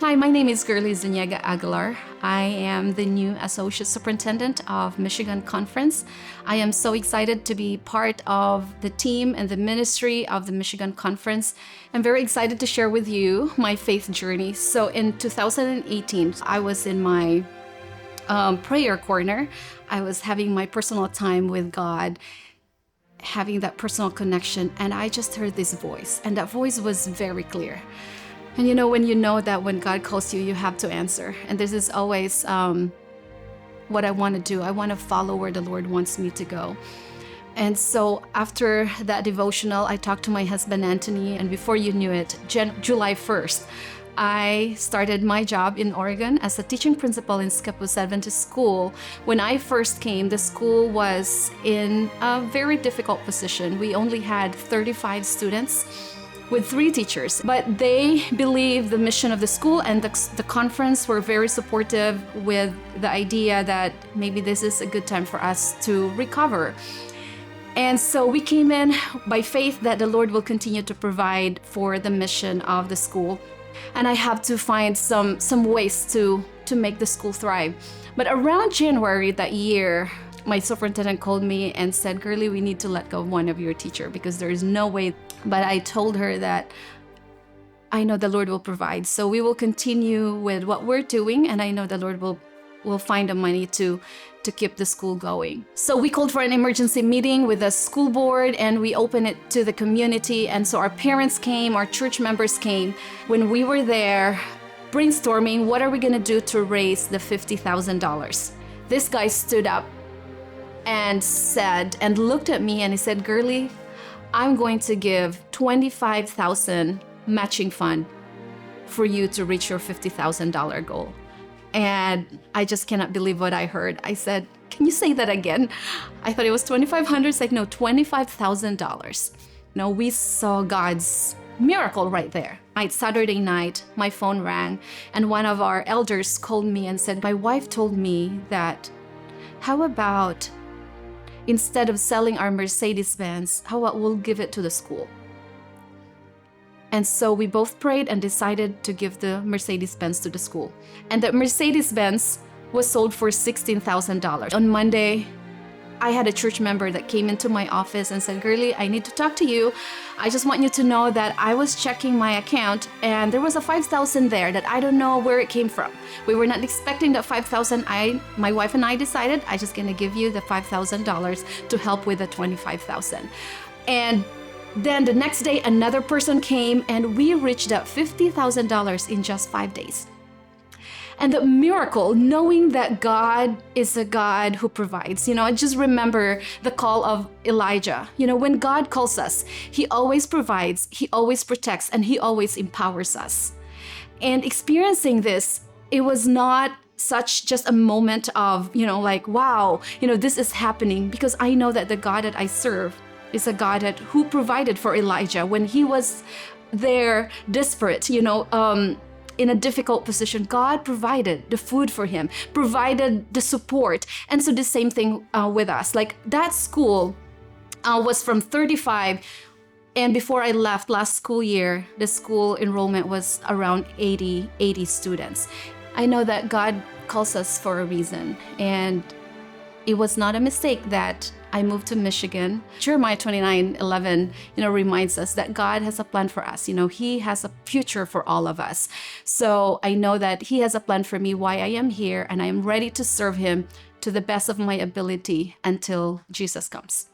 Hi, my name is Girly Zuniga Aguilar. I am the new Associate Superintendent of Michigan Conference. I am so excited to be part of the team and the ministry of the Michigan Conference. I'm very excited to share with you my faith journey. So in 2018, I was in my prayer corner. I was having my personal time with God, having that personal connection, and I just heard this voice, and that voice was very clear. And when you know that when God calls you, you have to answer. And this is always what I want to do. I want to follow where the Lord wants me to go. And so after that devotional, I talked to my husband, Anthony, and before you knew it, July 1st, I started my job in Oregon as a teaching principal in Scappoose Adventist School. When I first came, the school was in a very difficult position. We only had 35 students with 3 teachers, but they believed the mission of the school, and the conference were very supportive with the idea that maybe this is a good time for us to recover. And so we came in by faith that the Lord will continue to provide for the mission of the school. And I have to find some ways to make the school thrive. But around January that year, my superintendent called me and said, "Girly, we need to let go of one of your teacher because there is no way." But I told her that I know the Lord will provide. So we will continue with what we're doing, and I know the Lord will find the money to keep the school going. So we called for an emergency meeting with the school board, and we opened it to the community. And so our parents came, our church members came. When we were there brainstorming, what are we gonna do to raise the $50,000? This guy stood up and said, and looked at me, and he said, "Girly, I'm going to give $25,000 matching fund for you to reach your $50,000 goal." And I just cannot believe what I heard. I said, "Can you say that again?" I thought it was $2,500. It's like, no, $25,000. No, we saw God's miracle right there. Saturday night, my phone rang, and one of our elders called me and said, "My wife told me that, how about instead of selling our Mercedes-Benz, how about we'll give it to the school?" And so we both prayed and decided to give the Mercedes-Benz to the school. And the Mercedes-Benz was sold for $16,000. On Monday, I had a church member that came into my office and said, "Girly, I need to talk to you. I just want you to know that I was checking my account and there was a $5,000 there that I don't know where it came from. We were not expecting that $5,000. My wife and I decided I just gonna give you the $5,000 to help with the $25,000. And then the next day, another person came and we reached that $50,000 in just 5 days. And the miracle, knowing that God is a God who provides. I just remember the call of Elijah. When God calls us, He always provides, He always protects, and He always empowers us. And experiencing this, it was not such just a moment of, like, wow, this is happening, because I know that the God that I serve is a God who provided for Elijah when he was there desperate, in a difficult position. God provided the food for him, provided the support. And so the same thing with us. Like that school was from 35, and before I left last school year, the school enrollment was around 80 students. I know that God calls us for a reason, and it was not a mistake that I moved to Michigan. Jeremiah 29:11, reminds us that God has a plan for us. He has a future for all of us. So I know that He has a plan for me, why I am here, and I am ready to serve Him to the best of my ability until Jesus comes.